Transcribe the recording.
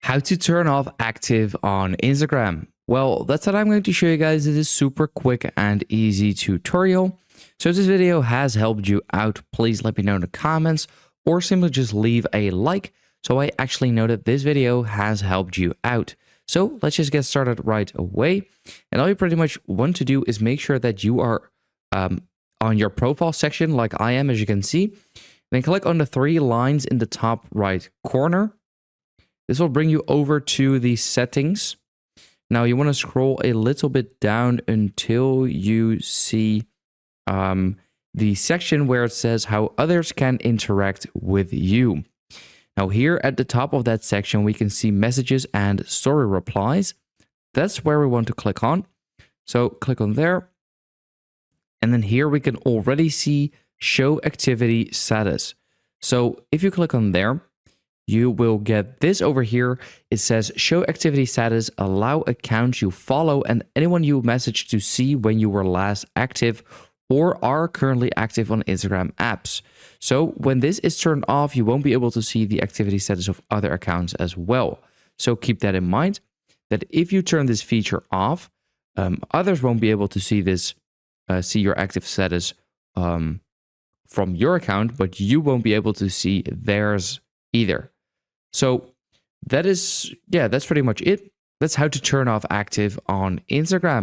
How to turn off active on Instagram. Well, that's what I'm going to show you guys. It is super quick and easy tutorial. So if this video has helped you out, please let me know in the comments or simply just leave a like so I actually know that this video has helped you out. So let's just get started right away. And all you pretty much want to do is make sure that you are on your profile section like I am, as you can see. Then click on the three lines in the top right corner. This will bring you over to the settings. Now you want to scroll a little bit down until you see the section where it says how others can interact with you. Now here at the top of that section, we can see messages and story replies. That's where we want to click on. So click on there. And then here we can already see show activity status. So if you click on there, you will get this over here. It says show activity status, allow accounts you follow and anyone you message to see when you were last active or are currently active on Instagram apps. So when this is turned off, you won't be able to see the activity status of other accounts as well. So keep that in mind, that if you turn this feature off, others won't be able to see this, see your active status from your account, but you won't be able to see theirs either. So that is, that's pretty much it. That's how to turn off active on Instagram.